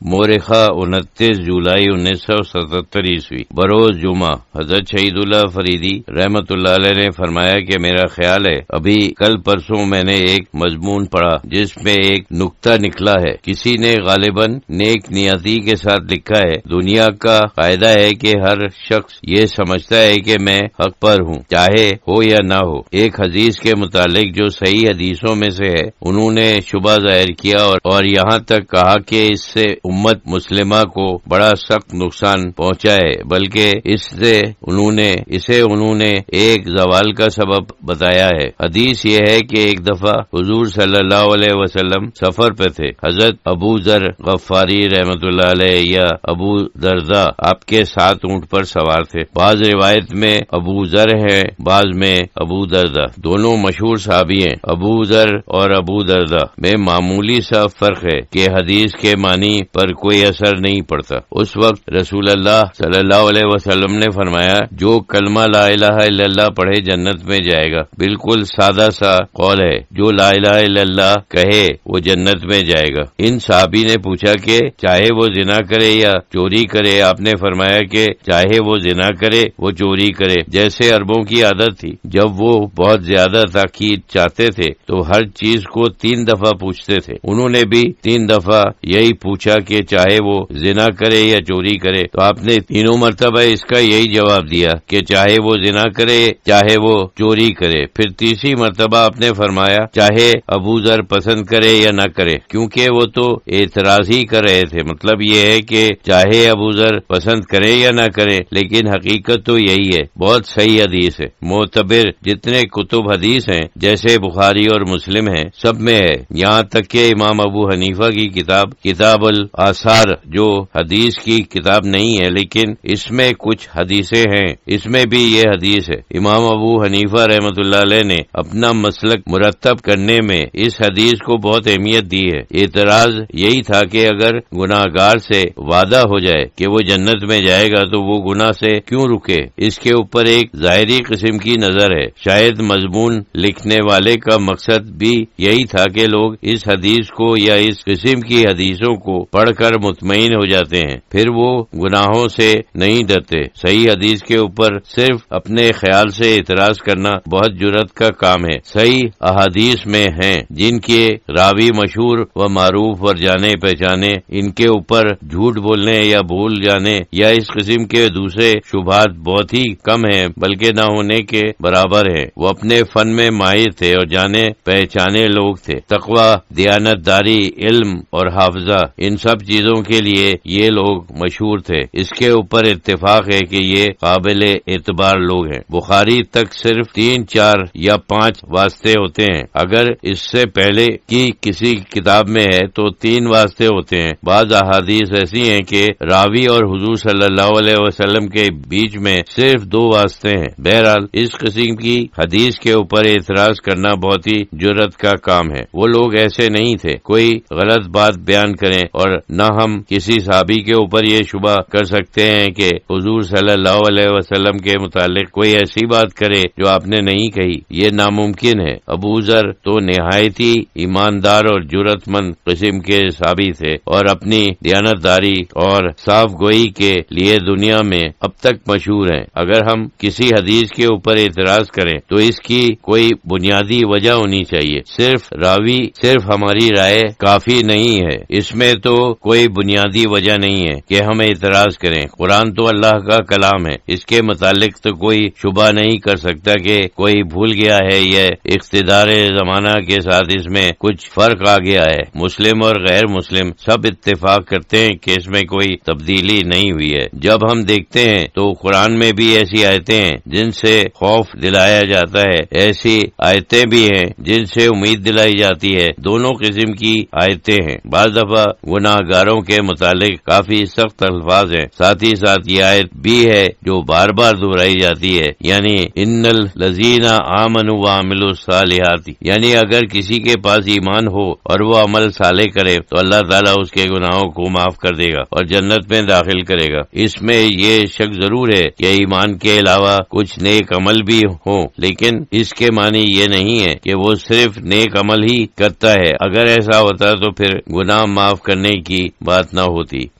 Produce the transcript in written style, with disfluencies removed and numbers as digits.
مورخہ 29 جولائی 1977 بروز جمعہ حضرت شہید اللہ فریدی رحمت اللہ علیہ نے فرمایا کہ میرا خیال ہے ابھی کل پرسوں میں نے ایک مضمون پڑھا جس میں ایک نکتہ نکلا ہے، کسی نے غالباً نیک نیتی کے ساتھ لکھا ہے، دنیا کا قاعدہ ہے کہ ہر شخص یہ سمجھتا ہے کہ میں حق پر ہوں چاہے ہو یا نہ ہو۔ ایک حدیث کے متعلق جو صحیح حدیثوں میں سے ہے انہوں نے شبہ ظاہر کیا اور یہاں تک کہا کہ اس سے امت مسلمہ کو بڑا سخت نقصان پہنچا ہے، بلکہ اسے انہوں نے ایک زوال کا سبب بتایا ہے۔ حدیث یہ ہے کہ ایک دفعہ حضور صلی اللہ علیہ وسلم سفر پہ تھے، حضرت ابو ذر غفاری رحمت اللہ علیہ یا ابو درداء آپ کے 7 اونٹ پر سوار تھے۔ بعض روایت میں ابو ذر ہے، بعض میں ابو درداء، دونوں مشہور صحابی ہیں۔ ابو ذر اور ابو درداء میں معمولی سا فرق ہے کہ حدیث کے معنی پر کوئی اثر نہیں پڑتا۔ اس وقت رسول اللہ صلی اللہ علیہ وسلم نے فرمایا جو کلمہ لا الہ الا اللہ پڑھے جنت میں جائے گا، بالکل سادہ سا قول ہے، جو لا الہ الا اللہ کہے وہ جنت میں جائے گا۔ ان صحابی نے پوچھا کہ چاہے وہ زنا کرے یا چوری کرے؟ آپ نے فرمایا کہ چاہے وہ زنا کرے وہ چوری کرے۔ جیسے عربوں کی عادت تھی، جب وہ بہت زیادہ تاکید چاہتے تھے تو ہر چیز کو 3 دفعہ پوچھتے تھے۔ انہوں نے بھی 3 دفعہ یہی پوچھا کہ چاہے وہ زنا کرے یا چوری کرے، تو آپ نے تینوں مرتبہ اس کا یہی جواب دیا کہ چاہے وہ زنا کرے چاہے وہ چوری کرے۔ پھر تیسری مرتبہ آپ نے فرمایا چاہے ابو ذر پسند کرے یا نہ کرے، کیونکہ وہ تو اعتراض ہی کر رہے تھے۔ مطلب یہ ہے کہ چاہے ابو ذر پسند کرے یا نہ کرے، لیکن حقیقت تو یہی ہے۔ بہت صحیح حدیث ہے، معتبر جتنے کتب حدیث ہیں جیسے بخاری اور مسلم ہیں سب میں ہے، یہاں تک کہ امام ابو حنیفہ کی کتاب الآثار جو حدیث کی کتاب نہیں ہے لیکن اس میں کچھ حدیثیں ہیں، اس میں بھی یہ حدیث ہے۔ امام ابو حنیفہ رحمت اللہ علیہ نے اپنا مسلک مرتب کرنے میں اس حدیث کو بہت اہمیت دی ہے۔ اعتراض یہی تھا کہ اگر گناہگار سے وعدہ ہو جائے کہ وہ جنت میں جائے گا تو وہ گناہ سے کیوں رکے؟ اس کے اوپر ایک ظاہری قسم کی نظر ہے۔ شاید مضمون لکھنے والے کا مقصد بھی یہی تھا کہ لوگ اس حدیث کو یا اس قسم کی حدیثوں کو پڑھ کر مطمئن ہو جاتے ہیں، پھر وہ گناہوں سے نہیں ڈرتے۔ صحیح حدیث کے اوپر صرف اپنے خیال سے اعتراض کرنا بہت جرأت کا کام ہے۔ صحیح احادیث میں ہیں جن کے راوی مشہور و معروف اور جانے پہچانے، ان کے اوپر جھوٹ بولنے یا بھول جانے یا اس قسم کے دوسرے شبہات بہت ہی کم ہیں، بلکہ نہ ہونے کے برابر ہیں۔ وہ اپنے فن میں ماہر تھے اور جانے پہچانے لوگ تھے۔ تقوی، دیانت داری، علم اور حافظہ، ان سب چیزوں کے لیے یہ لوگ مشہور تھے۔ اس کے اوپر اتفاق ہے کہ یہ قابل اعتبار لوگ ہیں۔ بخاری تک صرف 3، 4 یا 5 واسطے ہوتے ہیں، اگر اس سے پہلے کی کسی کتاب میں ہے تو 3 واسطے ہوتے ہیں۔ بعض احادیث ایسی ہیں کہ راوی اور حضور صلی اللہ علیہ وسلم کے بیچ میں صرف 2 واسطے ہیں۔ بہرحال اس قسم کی حدیث کے اوپر اعتراض کرنا بہت ہی جرأت کا کام ہے۔ وہ لوگ ایسے نہیں تھے کوئی غلط بات بیان کریں، اور نہ ہم کسی صحابی کے اوپر یہ شبہ کر سکتے ہیں کہ حضور صلی اللہ علیہ وسلم کے متعلق کوئی ایسی بات کرے جو آپ نے نہیں کہی، یہ ناممکن ہے۔ ابو ذر تو نہایت ہی ایماندار اور جرأت مند قسم کے صحابی تھے اور اپنی دیانتداری اور صاف گوئی کے لیے دنیا میں اب تک مشہور ہیں۔ اگر ہم کسی حدیث کے اوپر اعتراض کریں تو اس کی کوئی بنیادی وجہ ہونی چاہیے، صرف ہماری رائے کافی نہیں ہے، اس میں تو کوئی بنیادی وجہ نہیں ہے کہ ہم اعتراض کریں۔ قرآن تو اللہ کا کلام ہے، اس کے متعلق تو کوئی شبہ نہیں کر سکتا کہ کوئی بھول گیا ہے یا اقتدار زمانہ کے ساتھ اس میں کچھ فرق آ گیا ہے۔ مسلم اور غیر مسلم سب اتفاق کرتے ہیں کہ اس میں کوئی تبدیلی نہیں ہوئی ہے۔ جب ہم دیکھتے ہیں تو قرآن میں بھی ایسی آیتیں ہیں جن سے خوف دلایا جاتا ہے، ایسی آیتیں بھی ہیں جن سے امید دلائی جاتی ہے۔ دونوں قسم کی آیتیں ہیں۔ بعض دفعہ گناہ گاروں کے متعلق کافی سخت الفاظ ہیں، ساتھ ہی ساتھ یہ آیت بھی ہے جو بار بار دہرائی جاتی ہے، یعنی ان الذین آمنوا وعملوا الصالحات، یعنی اگر کسی کے پاس ایمان ہو اور وہ عمل صالح کرے تو اللہ تعالیٰ اس کے گناہوں کو معاف کر دے گا اور جنت میں داخل کرے گا۔ اس میں یہ شک ضرور ہے کہ ایمان کے علاوہ کچھ نیک عمل بھی ہوں، لیکن اس کے معنی یہ نہیں ہے کہ وہ صرف نیک عمل ہی کرتا ہے۔ اگر ایسا ہوتا تو پھر گناہ معاف کرنے کی بات نہ ہوتی۔